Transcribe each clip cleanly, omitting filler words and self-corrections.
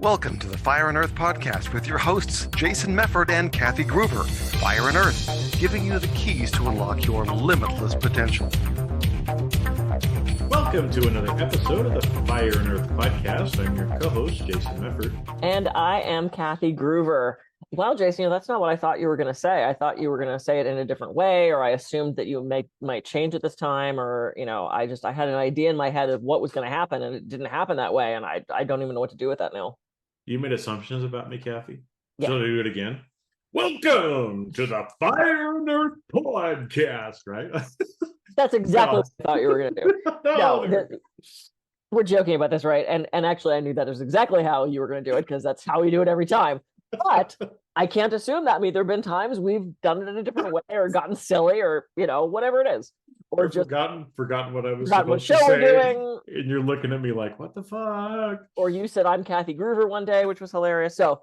Welcome to the Fire and Earth podcast with your hosts, Jason Mefford and Kathy Gruber. Fire and Earth, giving you the keys to unlock your limitless potential. Welcome to another episode of the Fire and Earth podcast. I'm your co-host, Jason Mefford. And I am Kathy Gruber. Well, Jason, that's not what I thought you were going to say. I thought you were going to say it in a different way, or I assumed that you might change it this time, or, I had an idea in my head of what was going to happen, and it didn't happen that way, and I don't even know what to do with that now. You made assumptions about me, Kathy? Yeah. So to do it again? Welcome to the Fire and Earth podcast, right? That's exactly what I thought you were going to do. No. We're joking about this, right? And actually, I knew that was exactly how you were going to do it, because that's how we do it every time. But I can't assume that. I mean, there have been times we've done it in a different way, or gotten silly, or whatever it is, or just forgotten what I was forgotten what supposed show to we're say, doing. and you're looking at me like, "What the fuck?" Or you said I'm Kathy Gruber one day, which was hilarious. So,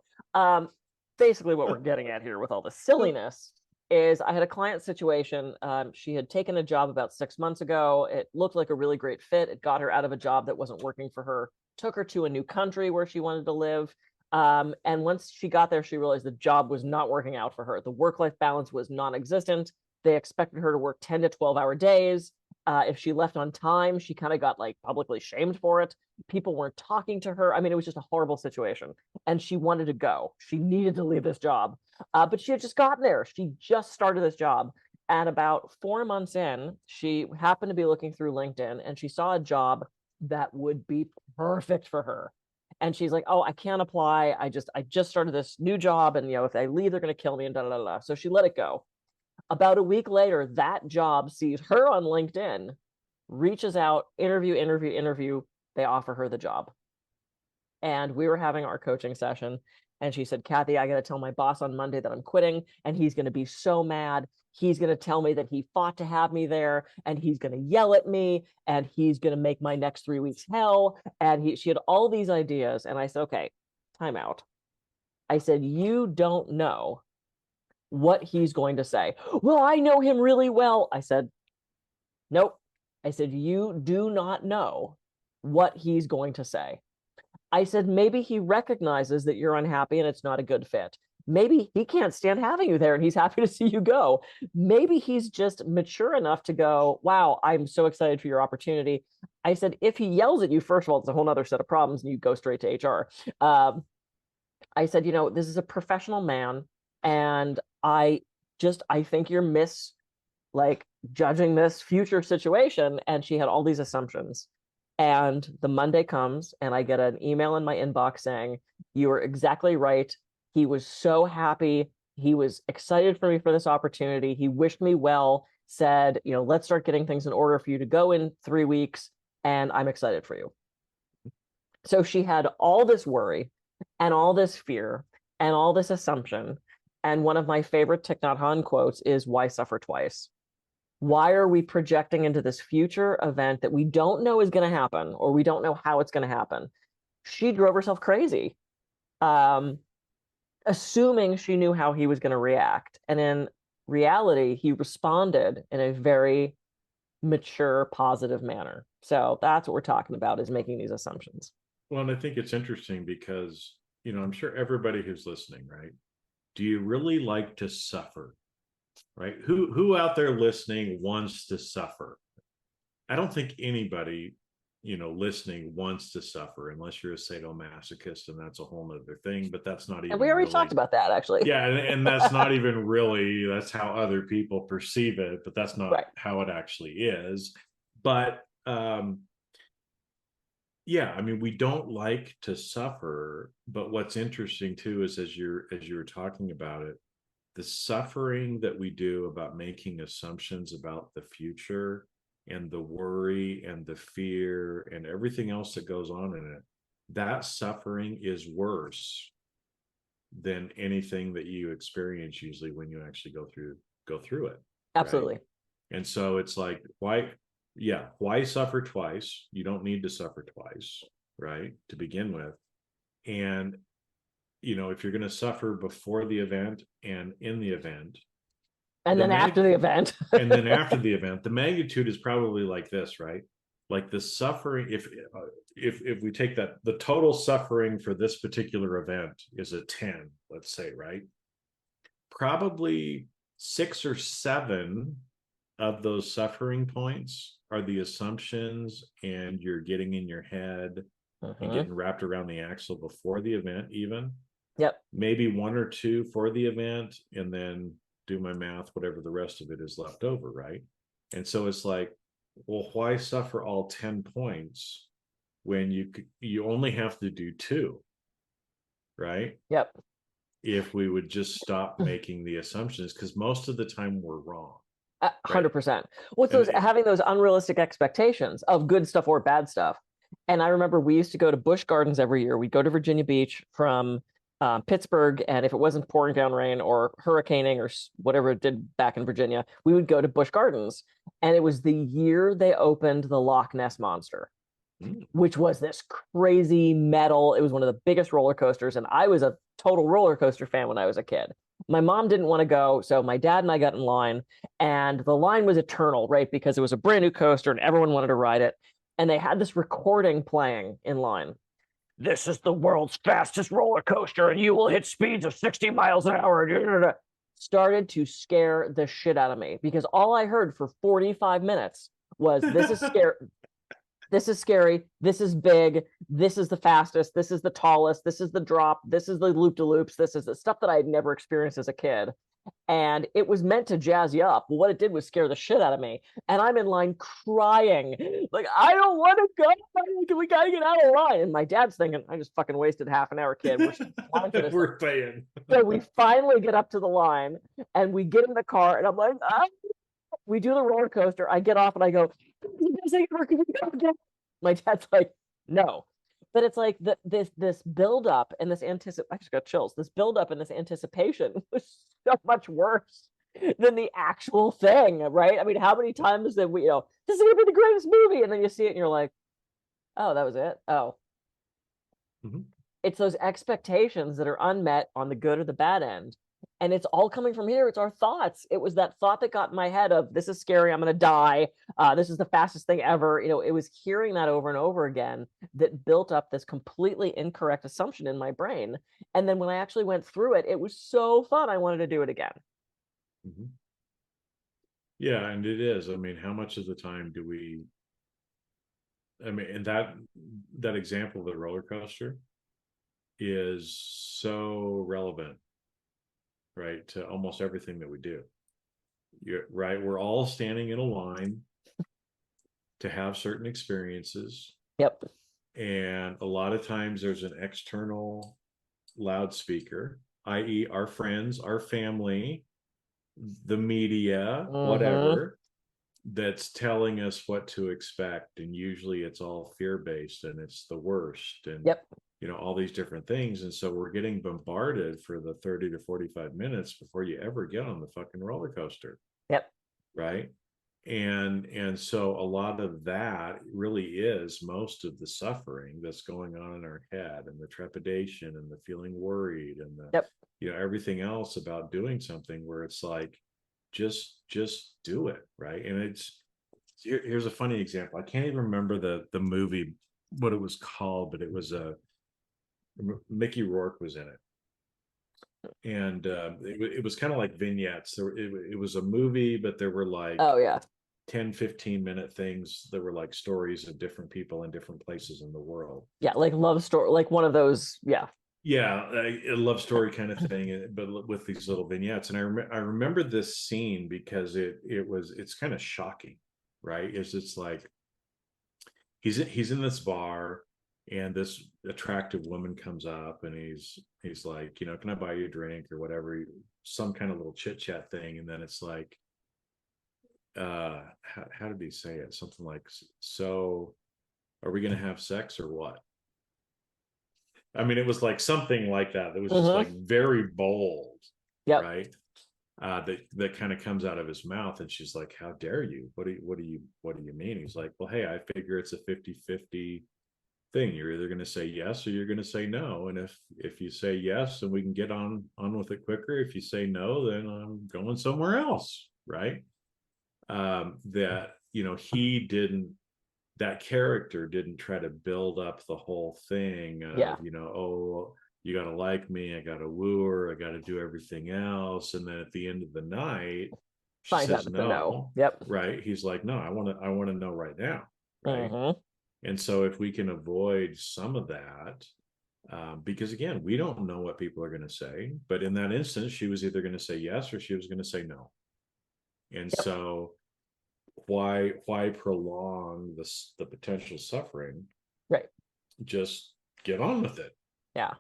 basically, what we're getting at here with all the silliness is I had a client situation. She had taken a job about 6 months ago. It looked like a really great fit. It got her out of a job that wasn't working for her, took her to a new country where she wanted to live. And once she got there, she realized the job was not working out for her. The work-life balance was non-existent. They expected her to work 10 to 12-hour days. If she left on time, she kind of got publicly shamed for it. People weren't talking to her. I mean, it was just a horrible situation. And she wanted to go. She needed to leave this job. But she had just gotten there. She just started this job. And about 4 months in, she happened to be looking through LinkedIn, and she saw a job that would be perfect for her. And she's like, "Oh, I can't apply. I just started this new job, and if I leave, they're going to kill me." And da da da da. So she let it go. About a week later, that job sees her on LinkedIn, reaches out, interview. They offer her the job. And we were having our coaching session, and she said, "Kathy, I got to tell my boss on Monday that I'm quitting, and he's going to be so mad. He's going to tell me that he fought to have me there, and he's going to yell at me, and he's going to make my next 3 weeks hell." And she had all these ideas. And I said, "Okay, time out." I said, "You don't know what he's going to say." "Well, I know him really well." I said, "Nope." I said, "You do not know what he's going to say." I said, "Maybe he recognizes that you're unhappy and it's not a good fit. Maybe he can't stand having you there and he's happy to see you go. Maybe he's just mature enough to go, wow, I'm so excited for your opportunity." I said, "If he yells at you, first of all, it's a whole other set of problems and you go straight to HR. I said, this is a professional man, and I think you're judging this future situation." And she had all these assumptions. And the Monday comes, and I get an email in my inbox saying, "You were exactly right. He was so happy. He was excited for me for this opportunity. He wished me well, said, let's start getting things in order for you to go in 3 weeks. And I'm excited for you." So she had all this worry and all this fear and all this assumption. And one of my favorite Thich Nhat Hanh quotes is, "Why suffer twice? Why are we projecting into this future event that we don't know is going to happen, or we don't know how it's going to happen?" She drove herself crazy, assuming she knew how he was going to react. And in reality, he responded in a very mature, positive manner. So that's what we're talking about, is making these assumptions. Well, and I think it's interesting because, I'm sure everybody who's listening, right? Do you really like to suffer? Right? Who out there listening wants to suffer? I don't think anybody, listening wants to suffer, unless you're a sadomasochist, and that's a whole nother thing. But that's not even. And we already talked about that, actually. Yeah, and that's not even really. That's how other people perceive it, but that's not right. how it actually is. But yeah, I mean, we don't like to suffer. But what's interesting too is as you're talking about it, the suffering that we do about making assumptions about the future, and the worry and the fear and everything else that goes on in it, that suffering is worse than anything that you experience usually when you actually go through it. Absolutely. Right? And so it's like, why suffer twice? You don't need to suffer twice, right? To begin with. And if you're going to suffer before the event and in the event, and then after the event, and then after the event, the magnitude is probably like this, right? like the suffering, if we take that, the total suffering for this particular event is a 10, let's say, right? Probably 6 or 7 of those suffering points are the assumptions, and you're getting in your head and getting wrapped around the axle before the event even. Yep. Maybe 1 or 2 for the event, and then do my math, whatever the rest of it is left over, right? And so it's like, well, why suffer all 10 points when you only have to do 2, right? Yep. If we would just stop making the assumptions, because most of the time we're wrong. 100%. What's those, having those unrealistic expectations of good stuff or bad stuff? And I remember we used to go to Busch Gardens every year. We'd go to Virginia Beach from Pittsburgh, and if it wasn't pouring down rain or hurricaning or whatever it did back in Virginia, we would go to Busch Gardens. And it was the year they opened the Loch Ness Monster, which was this crazy metal. It was one of the biggest roller coasters, and I was a total roller coaster fan when I was a kid. My mom didn't want to go, so my dad and I got in line, and the line was eternal, right? Because it was a brand new coaster and everyone wanted to ride it. And they had this recording playing in line. This is the world's fastest roller coaster, and you will hit speeds of 60 miles an hour. Started to scare the shit out of me, because all I heard for 45 minutes was, this is scary. This is scary. This is big. This is the fastest. This is the tallest. This is the drop. This is the loop-de-loops. This is the stuff that I had never experienced as a kid. And it was meant to jazz you up. What it did was scare the shit out of me. And I'm in line crying. Like, I don't want to go. We got to get out of line. And my dad's thinking, I just fucking wasted half an hour, kid. We're paying. So we finally get up to the line, and we get in the car, and I'm like, we do the roller coaster. I get off and I go, my dad's like, no. But it's like this build up and this I just got chills. This build up and this anticipation was so much worse than the actual thing, right? I mean, how many times did we, this is gonna be the greatest movie, and then you see it and you're like, oh, that was it. Oh. It's those expectations that are unmet on the good or the bad end. And it's all coming from here. It's our thoughts. It was that thought that got in my head of, this is scary, I'm going to die. This is the fastest thing ever. It was hearing that over and over again that built up this completely incorrect assumption in my brain. And then when I actually went through it, it was so fun. I wanted to do it again. Yeah, and it is. I mean, how much of the time do we, and that example of the roller coaster is so relevant, right, to almost everything that we do. Right, we're all standing in a line to have certain experiences. Yep. And a lot of times there's an external loudspeaker, i.e., our friends, our family, the media, whatever, that's telling us what to expect. And usually it's all fear-based, and it's the worst, and all these different things. And so we're getting bombarded for the 30 to 45 minutes before you ever get on the fucking roller coaster. Yep. Right. And so a lot of that really is most of the suffering that's going on in our head, and the trepidation and the feeling worried, and the everything else about doing something, where it's like, just do it. Right. And here's a funny example. I can't even remember the movie, what it was called, but it was Mickey Rourke was in it, and it was kind of like vignettes. It was a movie, but there were like 10-15 minute things that were like stories of different people in different places in the world. Yeah, like love story, like one of those. A love story kind of thing, but with these little vignettes. And I remember this scene because it's kind of shocking, right? It's like he's in this bar, and this attractive woman comes up, and he's like, can I buy you a drink or whatever, some kind of little chit chat thing. And then it's like, how did he say it? Something like, so are we going to have sex or what? I mean, it was like something like that. It was just like very bold, right? That kind of comes out of his mouth. And she's like, how dare you? What do you mean? He's like, well, hey, I figure it's a 50-50 thing. You're either going to say yes or you're going to say no. And if you say yes, then we can get on with it quicker. If you say no, then I'm going somewhere else, right? That he didn't that character didn't try to build up the whole thing of, Yeah. oh, you got to like me, I got to woo her, I got to do everything else. And then at the end of the night, she Finds out says it's a no. no. Yep. Right. He's like, no, I want to know right now. Right. Mm-hmm. And so if we can avoid some of that, because again, we don't know what people are going to say, but in that instance, she was either going to say yes or she was going to say no. And Yep. so why prolong the potential suffering? Right. Just get on with it. Yeah.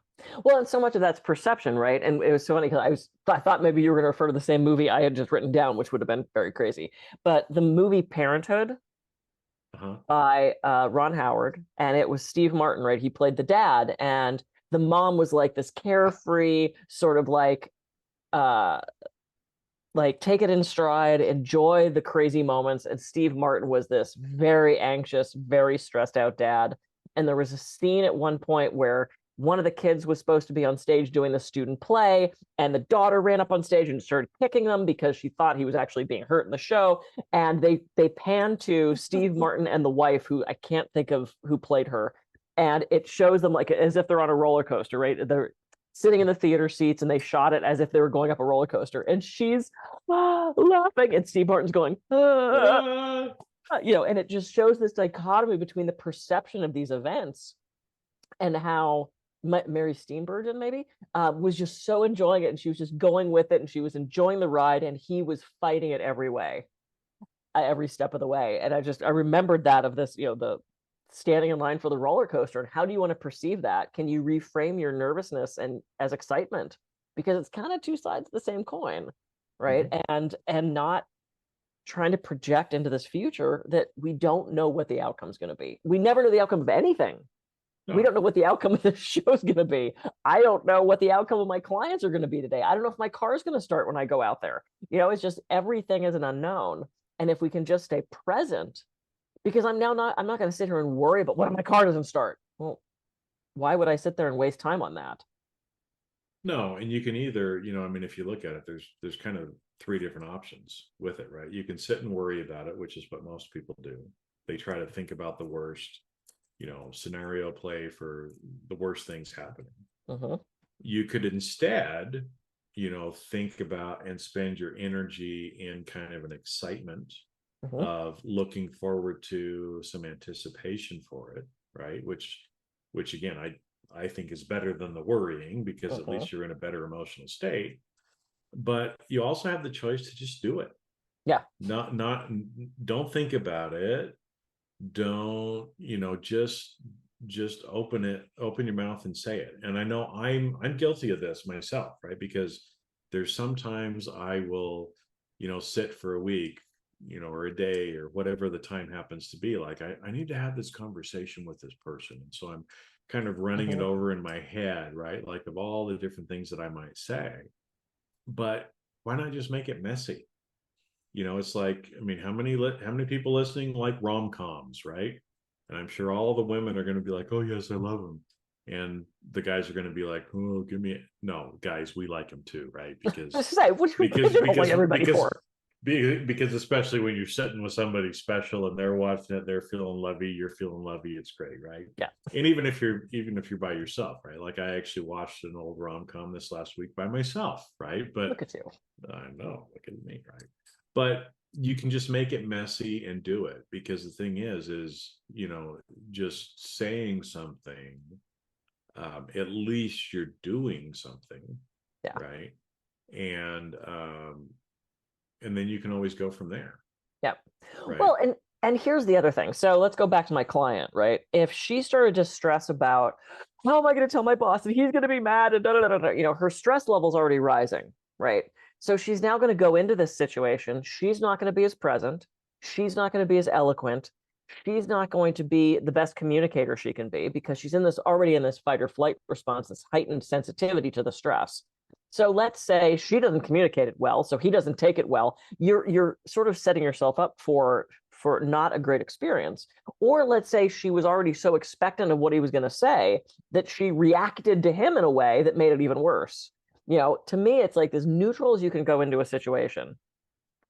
Well, and so much of that's perception, right? And it was so funny because I thought maybe you were going to refer to the same movie I had just written down, which would have been very crazy. But the movie Parenthood by Ron Howard, and it was Steve Martin, right? He played the dad, and the mom was like this carefree sort of like take it in stride, enjoy the crazy moments. And Steve Martin was this very anxious, very stressed out dad. And there was a scene at one point where one of the kids was supposed to be on stage doing the student play, and the daughter ran up on stage and started kicking them because she thought he was actually being hurt in the show. And they panned to Steve Martin and the wife, who I can't think of who played her, and it shows them like as if they're on a roller coaster, right? They're sitting in the theater seats, and they shot it as if they were going up a roller coaster, and she's laughing, and Steve Martin's going, and it just shows this dichotomy between the perception of these events and how Mary Steenburgen maybe was just so enjoying it, and she was just going with it, and she was enjoying the ride, and he was fighting it every way, every step of the way. And I remembered that of this, the standing in line for the roller coaster, and how do you want to perceive that? Can you reframe your nervousness and as excitement, because it's kind of two sides of the same coin, right? Mm-hmm. and not trying to project into this future that we don't know what the outcome is going to be. We never know the outcome of anything. No. We don't know what the outcome of this show is going to be. I don't know what the outcome of my clients are going to be today. I don't know if my car is going to start when I go out there. It's just everything is an unknown. And if we can just stay present, because I'm not going to sit here and worry about what if my car doesn't start. Well, why would I sit there and waste time on that? No, and you can either, if you look at it, there's kind of three different options with it, right? You can sit and worry about it, which is what most people do. They try to think about the worst, scenario play for the worst things happening. You could instead, think about and spend your energy in kind of an excitement of looking forward to some anticipation for it, right? Which again, I think is better than the worrying, because at least you're in a better emotional state. But you also have the choice to just do it. Yeah. Don't think about it. Don't, just open your mouth and say it. And I know I'm guilty of this myself, right? Because there's sometimes I will, sit for a week, or a day, or whatever the time happens to be. Like, I need to have this conversation with this person. And so I'm kind of running it over in my head, right? Like, of all the different things that I might say. But why not just make it messy? It's like, how many people listening like rom-coms, right? And I'm sure all the women are going to be like, oh yes, I love them. And the guys are going to be like, oh, no, guys, we like them too, right? Because because especially when you're sitting with somebody special and they're watching it, they're feeling lovey, you're feeling lovey, it's great, right? Yeah. And even if you're by yourself, right? Like, I actually watched an old rom-com this last week by myself, right? But look at you. I know, look at me, right? But you can just make it messy and do it, because the thing is just saying something, at least you're doing something, right? And then you can always go from there. Yeah. Right? Well, and here's the other thing. So let's go back to my client, right? If she started to stress about, how am I going to tell my boss and he's going to be mad, and her stress level's already rising, right? So she's now going to go into this situation. She's not going to be as present. She's not going to be as eloquent. She's not going to be the best communicator she can be, because she's already in this fight or flight response, this heightened sensitivity to the stress. So let's say she doesn't communicate it well, so he doesn't take it well. You're sort of setting yourself up for not a great experience. Or let's say she was already so expectant of what he was going to say that she reacted to him in a way that made it even worse. To me, it's like as neutral as you can go into a situation.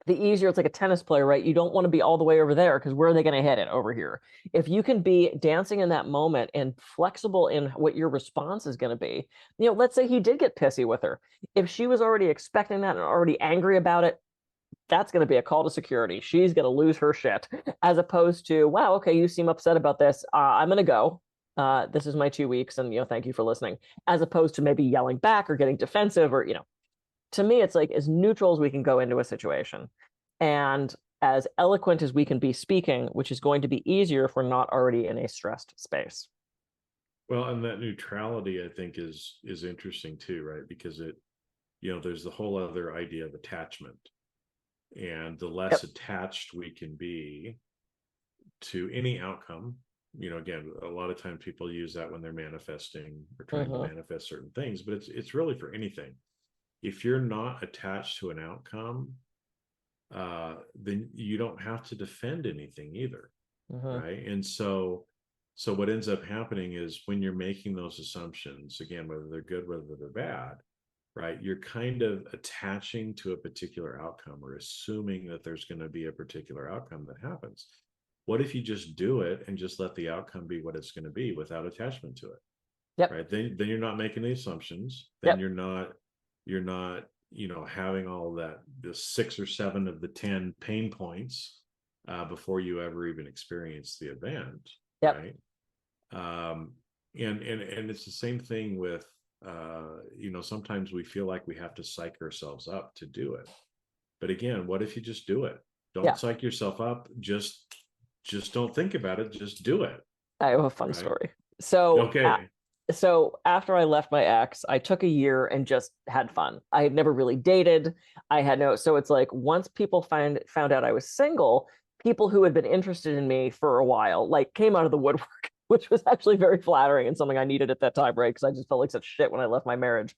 the easier. It's like a tennis player, right? You don't want to be all the way over there because where are they going to hit it over here? If you can be dancing in that moment and flexible in what your response is going to be, let's say he did get pissy with her. If she was already expecting that and already angry about it, that's going to be a call to security. She's going to lose her shit, as opposed to, wow, okay, you seem upset about this. I'm going to go. This is my 2 weeks, and thank you for listening. As opposed to maybe yelling back or getting defensive, or to me, it's like as neutral as we can go into a situation, and as eloquent as we can be speaking, which is going to be easier if we're not already in a stressed space. Well, and that neutrality, I think, is interesting too, right? Because there's the whole other idea of attachment. And the less attached we can be to any outcome, again, a lot of times people use that when they're manifesting or trying to manifest certain things, but it's really for anything. If you're not attached to an outcome, then you don't have to defend anything either, right? And so what ends up happening is when you're making those assumptions, again, whether they're good, whether they're bad, right, you're kind of attaching to a particular outcome or assuming that there's going to be a particular outcome that happens. What if you just do it and just let the outcome be what it's going to be without attachment to it? Yep. Right. Then you're not making the assumptions. Then you're not having all that, the 6 or 7 of the 10 pain points before you ever even experience the event. Yep. Right. And it's the same thing with sometimes we feel like we have to psych ourselves up to do it. But again, what if you just do it? Don't psych yourself up. Just don't think about it. Just do it. I have a fun story. So, so after I left my ex, I took a year and just had fun. I had never really dated. So it's like once people found out I was single, people who had been interested in me for a while, like came out of the woodwork, which was actually very flattering and something I needed at that time, right? Because I just felt like such shit when I left my marriage.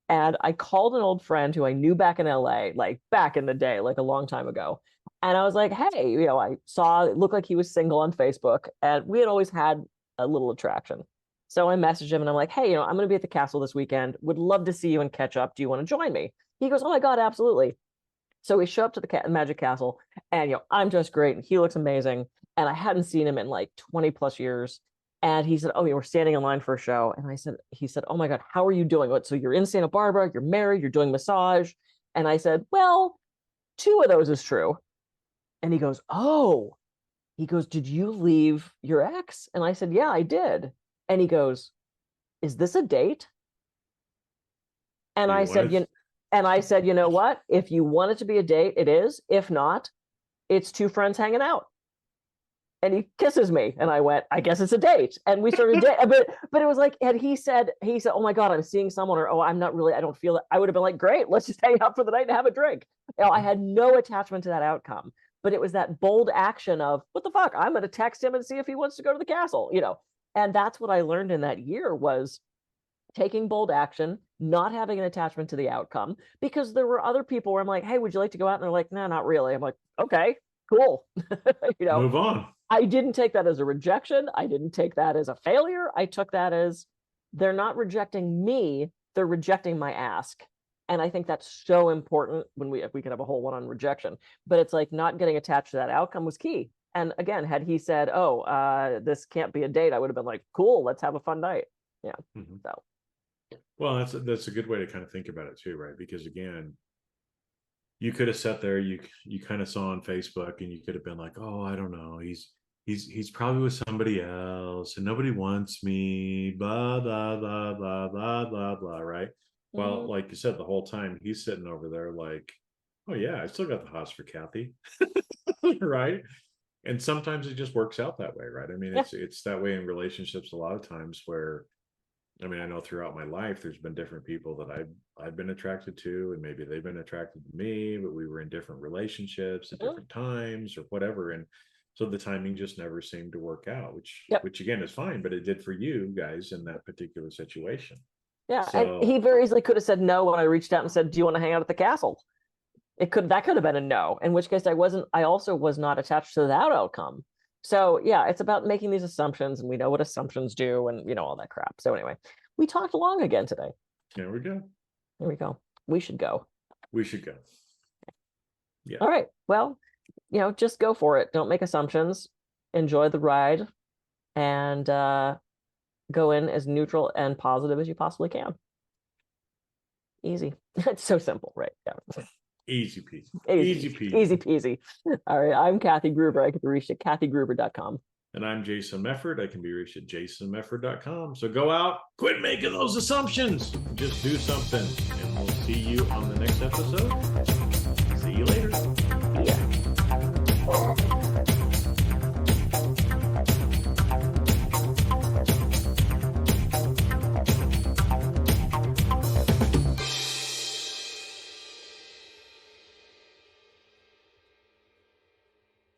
And I called an old friend who I knew back in LA, like back in the day, like a long time ago. And I was like, hey, I saw it looked like he was single on Facebook, and we had always had a little attraction. So I messaged him and I'm like, hey, I'm going to be at the castle this weekend. Would love to see you and catch up. Do you want to join me? He goes, oh my God, absolutely. So we show up to the Magic Castle, and I'm dressed great and he looks amazing. And I hadn't seen him in like 20 plus years. And he said, oh, we're standing in line for a show. And he said, oh my God, how are you doing? So you're in Santa Barbara, you're married, you're doing massage. And I said, well, 2 of those is true. And he goes, oh, did you leave your ex? And I said, yeah, I did. And he goes, is this a date? And I said, you know what? If you want it to be a date, it is. If not, it's 2 friends hanging out. And he kisses me, and I went, I guess it's a date. And we started dating. But it was like, and he said, oh my God, I'm seeing someone, or, oh, I'm not really, I don't feel it. I would have been like, great, let's just hang out for the night and have a drink. I had no attachment to that outcome, but it was that bold action of, what the fuck? I'm going to text him and see if he wants to go to the castle, And that's what I learned in that year was taking bold action, not having an attachment to the outcome, because there were other people where I'm like, hey, would you like to go out? And they're like, no, not really. I'm like, okay, cool. Move on. I didn't take that as a rejection. I didn't take that as a failure. I took that as they're not rejecting me, they're rejecting my ask. And I think that's so important when we could have a whole one on rejection, but it's like not getting attached to that outcome was key. And again, had he said, oh, this can't be a date, I would have been like, cool, let's have a fun night. Yeah. So. Well, that's a good way to kind of think about it too, right? Because again, you could have sat there, you kind of saw on Facebook, and you could have been like, oh, I don't know, he's probably with somebody else and nobody wants me, blah, blah, blah, blah, blah, blah, blah, right? Well, like you said, the whole time he's sitting over there like, oh yeah, I still got the hots for Kathy. Right? And sometimes it just works out that way, right? I mean, it's that way in relationships a lot of times where, I mean, I know throughout my life, there's been different people that I've been attracted to, and maybe they've been attracted to me, but we were in different relationships at different times or whatever. And so the timing just never seemed to work out, which again is fine, but it did for you guys in that particular situation. Yeah. So, and he very easily could have said no when I reached out and said, do you want to hang out at the castle? That could have been a no, in which case I also was not attached to that outcome. So yeah, it's about making these assumptions, and we know what assumptions do, and all that crap. So anyway, we talked long again today. There we go. There we go. We should go. We should go. Yeah. All right. Well, just go for it. Don't make assumptions. Enjoy the ride, and go in as neutral and positive as you possibly can. Easy. It's so simple, right? Yeah. Easy peasy. Easy peasy. All right. I'm Kathy Gruber. I can be reached at kathygruber.com. And I'm Jason Mefford. I can be reached at jasonmefford.com. So go out, quit making those assumptions. Just do something. And we'll see you on the next episode. See you later. Yeah.